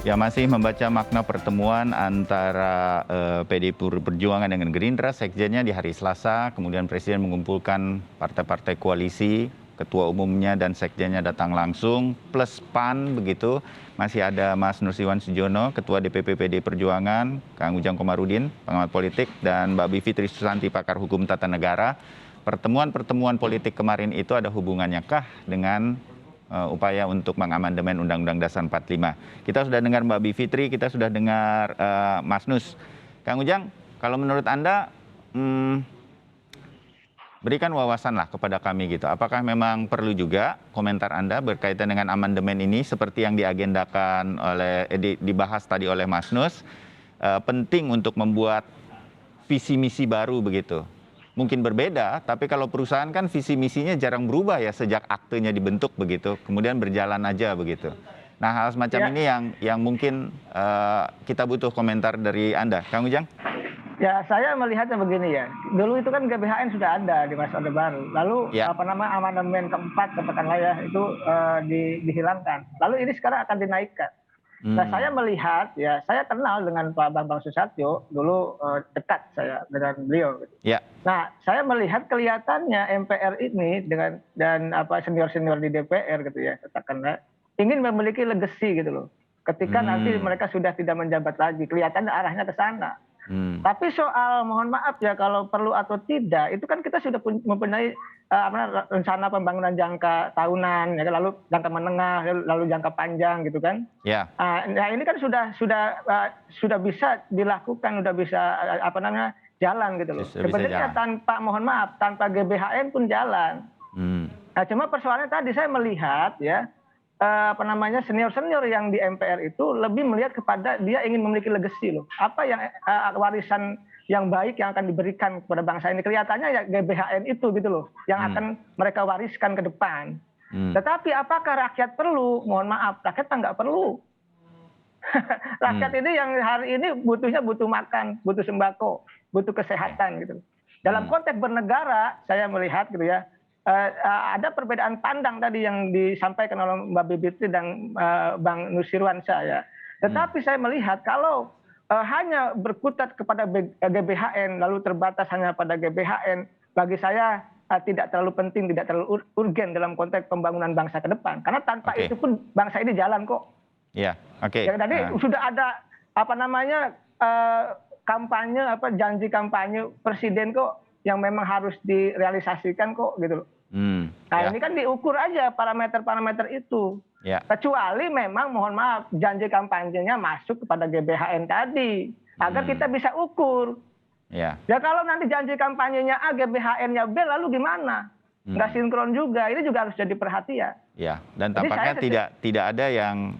Ya, masih membaca makna pertemuan antara PDI Perjuangan dengan Gerindra, sekjennya di hari Selasa, kemudian Presiden mengumpulkan partai-partai koalisi, ketua umumnya dan sekjennya datang langsung, plus PAN begitu. Masih ada Mas Nursiwan Sujono, Ketua DPP PDI Perjuangan, Kang Ujang Komarudin, pengamat politik, dan Mbak Bivitri Susanti, pakar hukum tata negara. Pertemuan-pertemuan politik kemarin itu ada hubungannya kah dengan upaya untuk mengamandemen Undang-Undang Dasar 45. Kita sudah dengar Mbak Bivitri, kita sudah dengar Mas Nus. Kang Ujang, kalau menurut Anda, berikan wawasan lah kepada kami gitu. Apakah memang perlu juga komentar Anda berkaitan dengan amandemen ini seperti yang diagendakan oleh, dibahas tadi oleh Mas Nus, penting untuk membuat visi misi baru begitu. Mungkin berbeda, tapi kalau perusahaan kan visi misinya jarang berubah ya sejak aktenya dibentuk begitu, kemudian berjalan aja begitu. Nah, hal semacam Ya, ini yang mungkin kita butuh komentar dari Anda, Kang Ujang. ya saya melihatnya begini ya. Dulu itu kan GBHN sudah ada di masa Orde Baru. Lalu Ya, amandemen keempat katakanlah ya itu dihilangkan. Lalu ini sekarang akan dinaikkan. Nah saya melihat ya saya kenal dengan Pak Bambang Susatyo dulu dekat saya dengan beliau. Gitu. ya, Nah saya melihat kelihatannya MPR ini dan senior-senior di DPR gitu ya katakanlah ingin memiliki legacy gitu loh. Ketika nanti mereka sudah tidak menjabat lagi, kelihatannya arahnya ke sana. Tapi soal mohon maaf ya kalau perlu atau tidak itu kan kita sudah mempunyai rencana pembangunan jangka tahunan, ya, lalu jangka menengah, lalu jangka panjang gitu kan. ya, Nah ini kan sudah bisa dilakukan, sudah bisa jalan gitu loh. bisa Sebenarnya jalan. tanpa mohon maaf tanpa GBHN pun jalan. Nah cuma persoalannya tadi saya melihat ya senior-senior yang di MPR itu lebih melihat kepada dia ingin memiliki legacy loh. Apa yang warisan yang baik yang akan diberikan kepada bangsa ini kelihatannya ya GBHN itu gitu loh yang akan mereka wariskan ke depan. Tetapi apakah rakyat perlu? Mohon maaf, rakyat nggak perlu. Rakyat ini yang hari ini butuh makan, butuh sembako, butuh kesehatan gitu. Dalam konteks bernegara, saya melihat gitu ya, ada perbedaan pandang tadi yang disampaikan oleh Mbak Bivitri dan Bang Nusirwan saya. Tetapi saya melihat kalau hanya berkutat kepada GBHN lalu terbatas hanya pada GBHN, bagi saya tidak terlalu penting, tidak terlalu urgen dalam konteks pembangunan bangsa ke depan. Karena tanpa itu pun bangsa ini jalan kok. Ya, oke. Ya, tadi sudah ada kampanye janji kampanye presiden kok yang memang harus direalisasikan kok gitu loh. Nah Ya, ini kan diukur aja parameter-parameter itu. ya, Kecuali memang mohon maaf janji kampanyenya masuk kepada GBHN tadi agar kita bisa ukur. ya, Ya kalau nanti janji kampanyenya A, GBHN-nya B lalu gimana? Nggak sinkron juga. Ini juga harus jadi perhatian. ya. Dan Jadi tampaknya saya tidak ada yang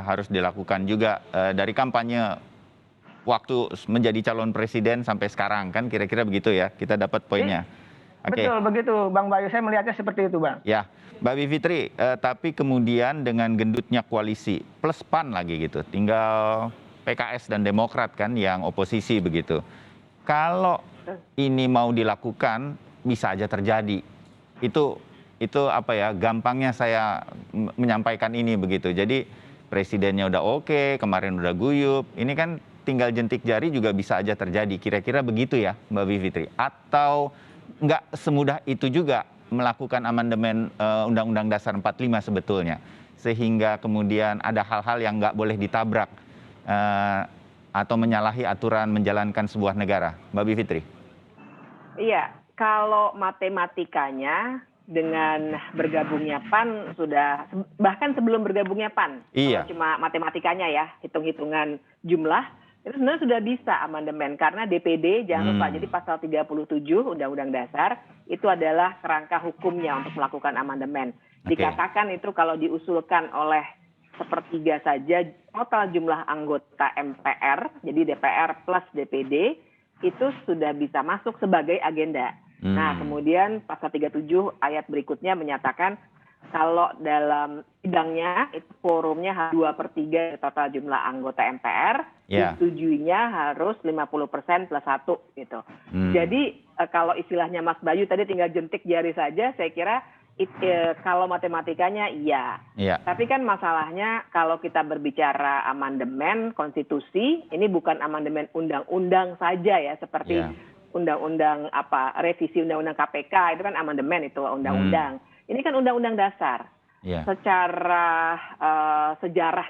harus dilakukan juga dari kampanye waktu menjadi calon presiden sampai sekarang kan kira-kira begitu ya. Kita dapat poinnya. Oke. betul begitu Bang Bayu. Saya melihatnya seperti itu Bang. Ya, Mbak Bivitri, tapi kemudian dengan gendutnya koalisi plus PAN lagi gitu, tinggal PKS dan Demokrat kan yang oposisi begitu. Kalau ini mau dilakukan bisa aja terjadi. Itu apa ya? Gampangnya saya menyampaikan ini begitu. Jadi presidennya udah oke, kemarin udah guyup. Ini kan tinggal jentik jari juga bisa aja terjadi. Kira-kira begitu ya, Mbak Bivitri? Atau nggak semudah itu juga melakukan amandemen Undang-Undang Dasar 45 sebetulnya, sehingga kemudian ada hal-hal yang nggak boleh ditabrak atau menyalahi aturan menjalankan sebuah negara, Mbak Bivitri? Iya, kalau matematikanya dengan bergabungnya PAN sudah, bahkan sebelum bergabungnya PAN, Iya. kalau cuma matematikanya ya, hitung-hitungan jumlah, itu sebenarnya sudah bisa amandemen. Karena DPD, jangan lupa, jadi pasal 37 Undang-Undang Dasar, itu adalah kerangka hukumnya untuk melakukan amandemen. Dikatakan itu kalau diusulkan oleh sepertiga saja total jumlah anggota MPR, jadi DPR plus DPD, itu sudah bisa masuk sebagai agenda. Nah, kemudian pasal 37 ayat berikutnya menyatakan kalau dalam sidangnya itu forumnya 2/3 total jumlah anggota MPR, disetujuinya harus 50% plus 1 gitu. Jadi kalau istilahnya Mas Bayu tadi tinggal jentik jari saja, saya kira kalau matematikanya iya. Iya. Tapi kan masalahnya kalau kita berbicara amandemen konstitusi, ini bukan amandemen undang-undang saja ya, seperti Iya. undang-undang revisi undang-undang KPK itu kan amandemen itu undang-undang. Ini kan undang-undang dasar. Iya. Secara sejarah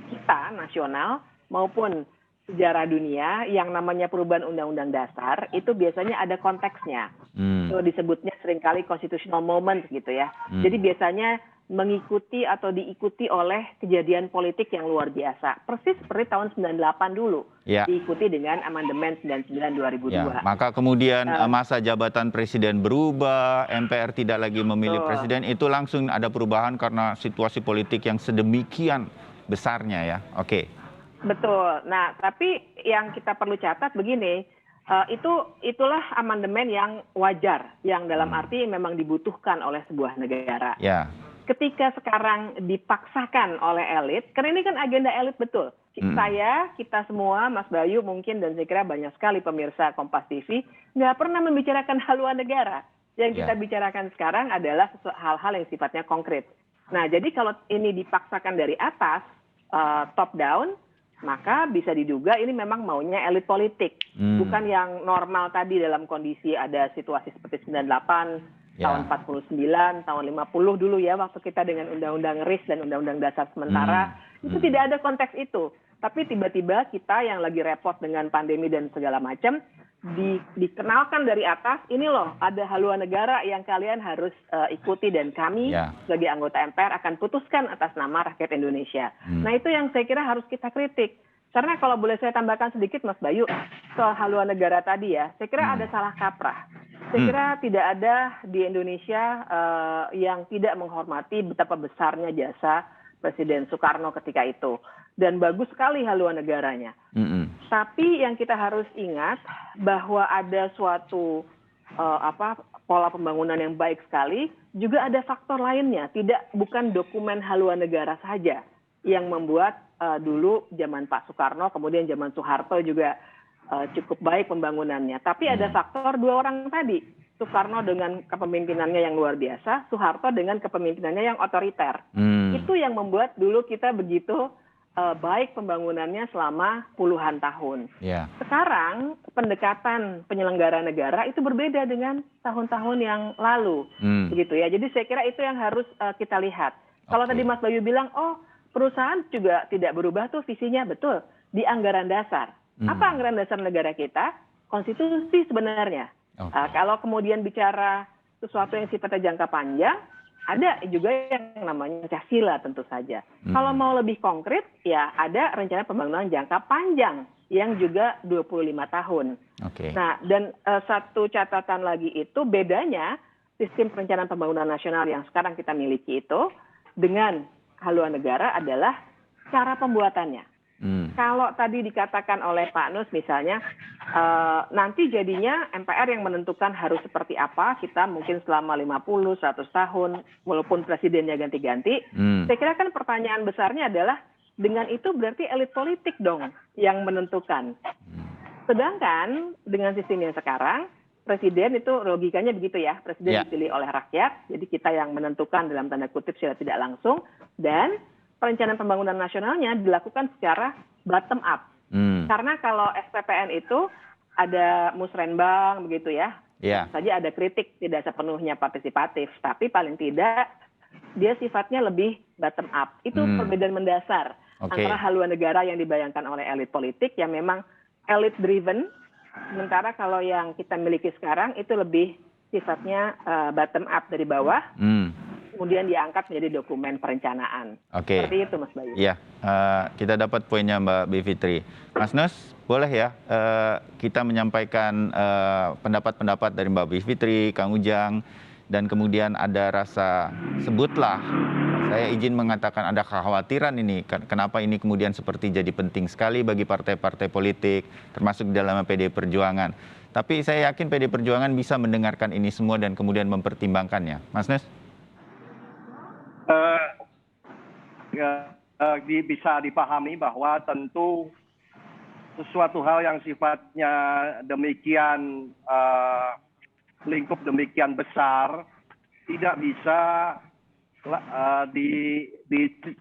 kita nasional maupun sejarah dunia yang namanya perubahan undang-undang dasar itu biasanya ada konteksnya. Itu disebutnya seringkali constitutional moment gitu ya. Jadi biasanya mengikuti atau diikuti oleh kejadian politik yang luar biasa. Persis seperti tahun 98 dulu. Ya. Diikuti dengan amandemen 99 2002. Ya, maka kemudian masa jabatan presiden berubah, MPR tidak lagi memilih presiden, itu langsung ada perubahan karena situasi politik yang sedemikian besarnya ya. Oke. Betul. Nah, tapi yang kita perlu catat begini, itulah amandemen yang wajar, yang dalam arti memang dibutuhkan oleh sebuah negara. Ya. Ketika sekarang dipaksakan oleh elit, karena ini kan agenda elit betul. Kita semua, Mas Bayu mungkin dan saya kira banyak sekali pemirsa Kompas TV, nggak pernah membicarakan haluan negara. Yang kita bicarakan sekarang adalah hal-hal yang sifatnya konkret. Nah, jadi kalau ini dipaksakan dari atas, top down, maka bisa diduga ini memang maunya elit politik. Bukan yang normal tadi dalam kondisi ada situasi seperti 98, tahun 49, tahun 50 dulu ya, waktu kita dengan Undang-Undang RIS dan Undang-Undang Dasar sementara, itu tidak ada konteks itu. Tapi tiba-tiba kita yang lagi repot dengan pandemi dan segala macam, dikenalkan dari atas, ini loh ada haluan negara yang kalian harus ikuti dan kami sebagai anggota MPR akan putuskan atas nama rakyat Indonesia. Nah itu yang saya kira harus kita kritik. Karena kalau boleh saya tambahkan sedikit Mas Bayu, soal haluan negara tadi ya, saya kira ada salah kaprah. Saya kira tidak ada di Indonesia yang tidak menghormati betapa besarnya jasa Presiden Soekarno ketika itu. Dan bagus sekali haluan negaranya. Tapi yang kita harus ingat bahwa ada suatu pola pembangunan yang baik sekali, juga ada faktor lainnya. Bukan dokumen haluan negara saja yang membuat dulu zaman Pak Soekarno, kemudian zaman Soeharto juga cukup baik pembangunannya. Tapi ada faktor dua orang tadi. Soekarno dengan kepemimpinannya yang luar biasa, Soeharto dengan kepemimpinannya yang otoriter. Itu yang membuat dulu kita begitu baik pembangunannya selama puluhan tahun. Sekarang pendekatan penyelenggara negara itu berbeda dengan tahun-tahun yang lalu, begitu ya. Jadi saya kira itu yang harus kita lihat. Kalau tadi Mas Bayu bilang, perusahaan juga tidak berubah tuh visinya, betul, di anggaran dasar. Apa anggaran dasar negara kita? Konstitusi sebenarnya. Kalau kemudian bicara sesuatu yang sifatnya jangka panjang, ada juga yang namanya Pancasila tentu saja. Kalau mau lebih konkret, ya ada rencana pembangunan jangka panjang yang juga 25 tahun. Nah, dan satu catatan lagi itu bedanya sistem perencanaan pembangunan nasional yang sekarang kita miliki itu dengan haluan negara adalah cara pembuatannya. Kalau tadi dikatakan oleh Pak Nus misalnya, nanti jadinya MPR yang menentukan harus seperti apa, kita mungkin selama 50, 100 tahun, walaupun presidennya ganti-ganti, saya kira kan pertanyaan besarnya adalah, dengan itu berarti elit politik dong yang menentukan. Sedangkan dengan sistem yang sekarang, presiden itu logikanya begitu ya, presiden dipilih oleh rakyat, jadi kita yang menentukan dalam tanda kutip secara tidak langsung, dan perencanaan pembangunan nasionalnya dilakukan secara bottom up. Karena kalau SPPN itu ada musrenbang begitu ya, saja ada kritik tidak sepenuhnya partisipatif, tapi paling tidak dia sifatnya lebih bottom up. Itu perbedaan mendasar antara haluan negara yang dibayangkan oleh elit politik yang memang elit driven, sementara kalau yang kita miliki sekarang itu lebih sifatnya bottom up dari bawah. Kemudian diangkat menjadi dokumen perencanaan. Seperti itu Mas Bayu. Iya, kita dapat poinnya Mbak Bivitri. Mas Nus, boleh ya kita menyampaikan pendapat-pendapat dari Mbak Bivitri, Kang Ujang, dan kemudian ada rasa sebutlah, saya izin mengatakan ada kekhawatiran ini, kenapa ini kemudian seperti jadi penting sekali bagi partai-partai politik, termasuk di dalam PD Perjuangan. Tapi saya yakin PD Perjuangan bisa mendengarkan ini semua dan kemudian mempertimbangkannya. Mas Nus? Bisa dipahami bahwa tentu sesuatu hal yang sifatnya demikian lingkup demikian besar tidak bisa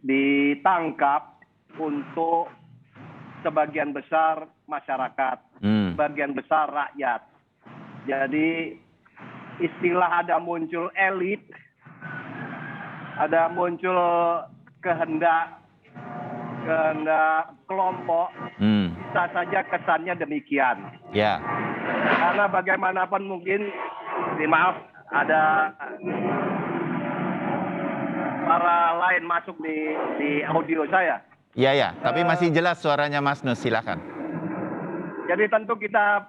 ditangkap untuk sebagian besar masyarakat, sebagian besar rakyat. Jadi istilah ada muncul elit, ada muncul kehendak kelompok, bisa saja kesannya demikian. Ya. Karena bagaimanapun mungkin, maaf, ada para lain masuk di audio saya. Iya, tapi masih jelas suaranya Mas Nus, silakan. Jadi tentu kita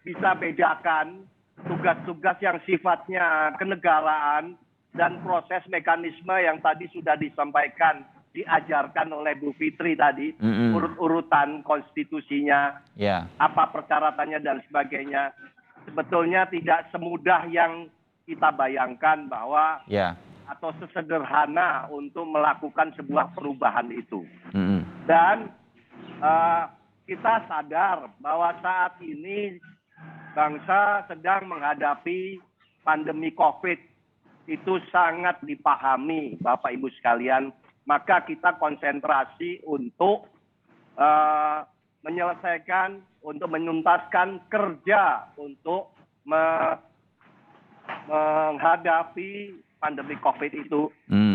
bisa bedakan tugas-tugas yang sifatnya kenegaraan dan proses mekanisme yang tadi sudah disampaikan, diajarkan oleh Bu Fitri tadi, urut-urutan konstitusinya, apa persyaratannya dan sebagainya. Sebetulnya tidak semudah yang kita bayangkan bahwa atau sesederhana untuk melakukan sebuah perubahan itu. Dan kita sadar bahwa saat ini bangsa sedang menghadapi pandemi COVID. Itu sangat dipahami Bapak Ibu sekalian. Maka kita konsentrasi untuk menyelesaikan, untuk menuntaskan kerja untuk menghadapi pandemi COVID itu.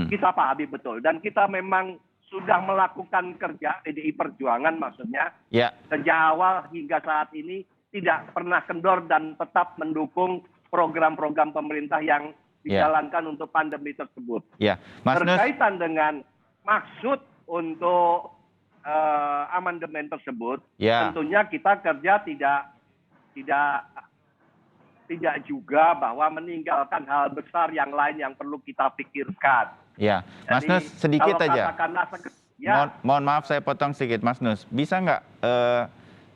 Kita pahami betul. Dan kita memang sudah melakukan kerja, PDI Perjuangan maksudnya, sejak awal hingga saat ini tidak pernah kendor dan tetap mendukung program-program pemerintah yang dijalankan untuk pandemi tersebut. Mas Berkaitan dengan maksud untuk amandemen tersebut, tentunya kita kerja tidak juga bahwa meninggalkan hal besar yang lain yang perlu kita pikirkan. Mas Nus, sedikit aja. Mohon maaf saya potong sedikit, Mas Nus. Bisa nggak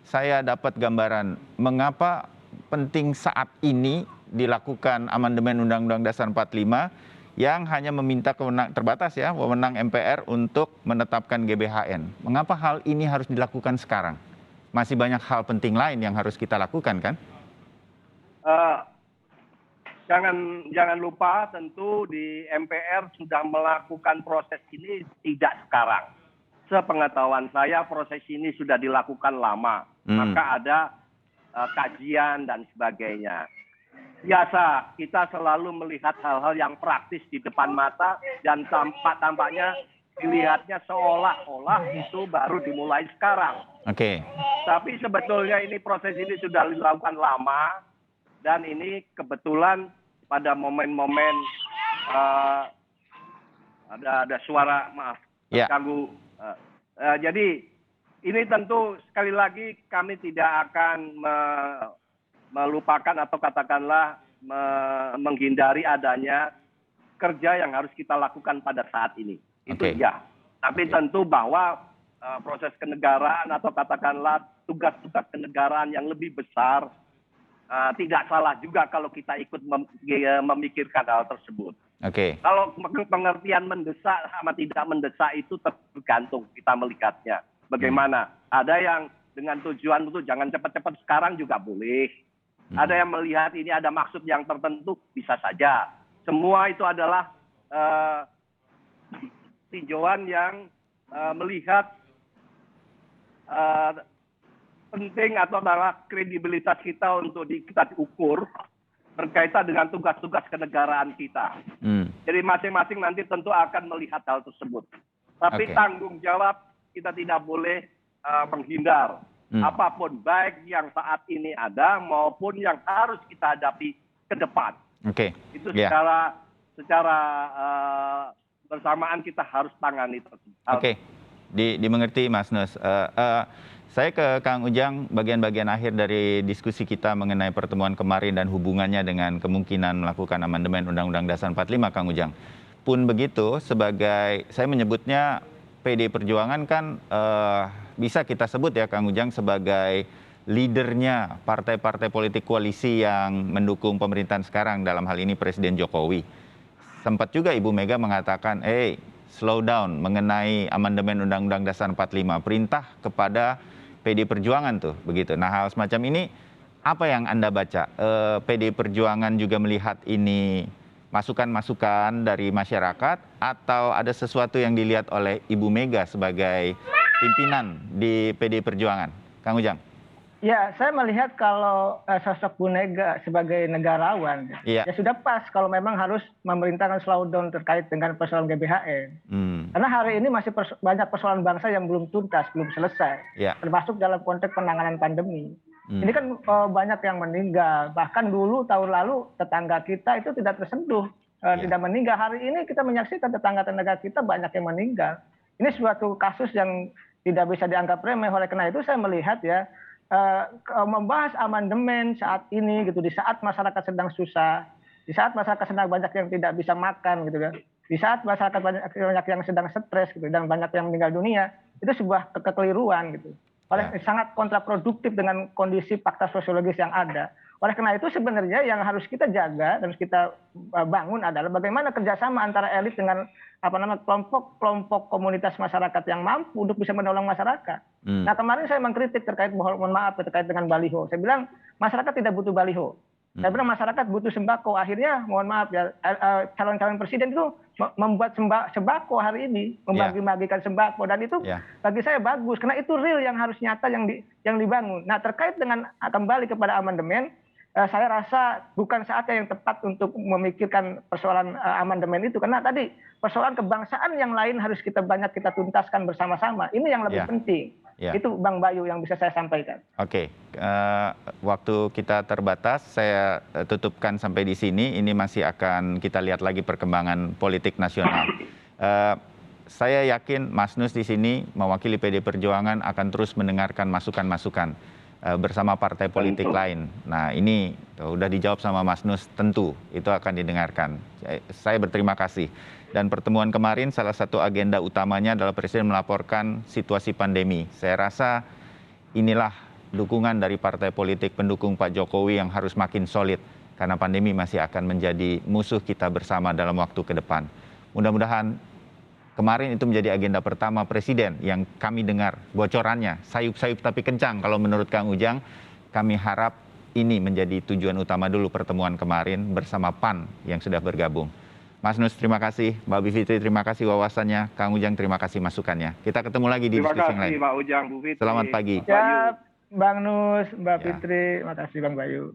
saya dapat gambaran mengapa penting saat ini dilakukan amandemen Undang-Undang Dasar 45 yang hanya meminta kewenangan terbatas wewenang MPR untuk menetapkan GBHN. Mengapa hal ini harus dilakukan sekarang? Masih banyak hal penting lain yang harus kita lakukan, kan? Jangan lupa tentu di MPR sudah melakukan proses ini tidak sekarang. Sepengetahuan saya proses ini sudah dilakukan lama. Maka ada kajian dan sebagainya. Biasa kita selalu melihat hal-hal yang praktis di depan mata dan tampaknya dilihatnya seolah-olah itu baru dimulai sekarang. Tapi sebetulnya ini proses ini sudah dilakukan lama. Dan ini kebetulan pada momen-momen ada suara, maaf, terganggu. Jadi ini tentu sekali lagi kami tidak akan melupakan atau katakanlah menghindari adanya kerja yang harus kita lakukan pada saat ini. Itu Tapi tentu bahwa proses kenegaraan atau katakanlah tugas-tugas kenegaraan yang lebih besar, tidak salah juga kalau kita ikut memikirkan hal tersebut. Kalau pengertian mendesak sama tidak mendesak itu tergantung kita melihatnya. Bagaimana? Ada yang dengan tujuan itu jangan cepat-cepat sekarang juga boleh. Ada yang melihat ini ada maksud yang tertentu, bisa saja. Semua itu adalah tinjauan yang melihat penting atau adalah kredibilitas kita untuk kita diukur berkaitan dengan tugas-tugas kenegaraan kita. Jadi masing-masing nanti tentu akan melihat hal tersebut. Tapi tanggung jawab kita tidak boleh menghindar. Apapun baik yang saat ini ada maupun yang harus kita hadapi ke depan. Itu secara bersamaan kita harus tangani tersebut. Dimengerti Mas Nus. Saya ke Kang Ujang, bagian-bagian akhir dari diskusi kita mengenai pertemuan kemarin dan hubungannya dengan kemungkinan melakukan amandemen Undang-Undang Dasar 45, Kang Ujang. Pun begitu, sebagai, saya menyebutnya PDI Perjuangan kan bisa kita sebut Kang Ujang sebagai leadernya partai-partai politik koalisi yang mendukung pemerintahan sekarang, dalam hal ini Presiden Jokowi. Sempat juga Ibu Mega mengatakan, slow down mengenai amandemen Undang-Undang Dasar 45, perintah kepada PDI Perjuangan tuh, begitu. Nah, hal semacam ini apa yang Anda baca? PDI Perjuangan juga melihat ini masukan-masukan dari masyarakat atau ada sesuatu yang dilihat oleh Ibu Mega sebagai pimpinan di PD Perjuangan? Kang Ujang. Ya, saya melihat kalau sosok Bu Mega sebagai negarawan, Iya. ya sudah pas kalau memang harus memerintahkan slowdown terkait dengan persoalan GBHN. Karena hari ini masih banyak persoalan bangsa yang belum tuntas, belum selesai, Iya. termasuk dalam konteks penanganan pandemi. Ini kan banyak yang meninggal, bahkan dulu tahun lalu tetangga kita itu tidak tersentuh, tidak meninggal. Hari ini kita menyaksikan tetangga-tetangga kita banyak yang meninggal. Ini suatu kasus yang tidak bisa dianggap remeh. Oleh karena itu saya melihat ya, membahas amandemen saat ini gitu, di saat masyarakat sedang susah, di saat masyarakat sedang banyak yang tidak bisa makan gitu kan, di saat masyarakat banyak yang sedang stres gitu dan banyak yang meninggal dunia, itu sebuah kekeliruan gitu. Sangat kontraproduktif dengan kondisi fakta sosiologis yang ada. Oleh karena itu sebenarnya yang harus kita jaga dan harus kita bangun adalah bagaimana kerjasama antara elit dengan kelompok komunitas masyarakat yang mampu untuk bisa menolong masyarakat. Nah kemarin saya mengkritik terkait, mohon maaf terkait dengan baliho. Saya bilang masyarakat tidak butuh baliho. Saya bilang masyarakat butuh sembako. Akhirnya mohon maaf ya, calon-calon presiden itu membuat sembako hari ini, membagi-bagikan sembako, dan itu bagi saya bagus karena itu real yang harus nyata yang dibangun. Nah terkait dengan kembali kepada amandemen, saya rasa bukan saatnya yang tepat untuk memikirkan persoalan amandemen itu, karena tadi persoalan kebangsaan yang lain harus kita tuntaskan bersama-sama. Ini yang lebih penting. Itu Bang Bayu yang bisa saya sampaikan. Oke, waktu kita terbatas, saya tutupkan sampai di sini. Ini masih akan kita lihat lagi perkembangan politik nasional. Saya yakin Mas Nus di sini mewakili PD Perjuangan akan terus mendengarkan masukan-masukan bersama partai politik lain. Nah ini udah dijawab sama Mas Nus, tentu itu akan didengarkan. Saya berterima kasih. Dan pertemuan kemarin salah satu agenda utamanya adalah Presiden melaporkan situasi pandemi. Saya rasa inilah dukungan dari partai politik pendukung Pak Jokowi yang harus makin solid, karena pandemi masih akan menjadi musuh kita bersama dalam waktu ke depan. Mudah-mudahan kemarin itu menjadi agenda pertama Presiden yang kami dengar bocorannya, sayup-sayup tapi kencang kalau menurut Kang Ujang. Kami harap ini menjadi tujuan utama dulu pertemuan kemarin bersama PAN yang sudah bergabung. Mas Nus terima kasih, Mbak Bivitri terima kasih wawasannya, Kang Ujang terima kasih masukannya. Kita ketemu lagi di diskusi yang lain. Terima kasih Pak Ujang, Bu Fitri. Selamat pagi. Ya, Bang Nus, Mbak Fitri, terima kasih Bang Bayu.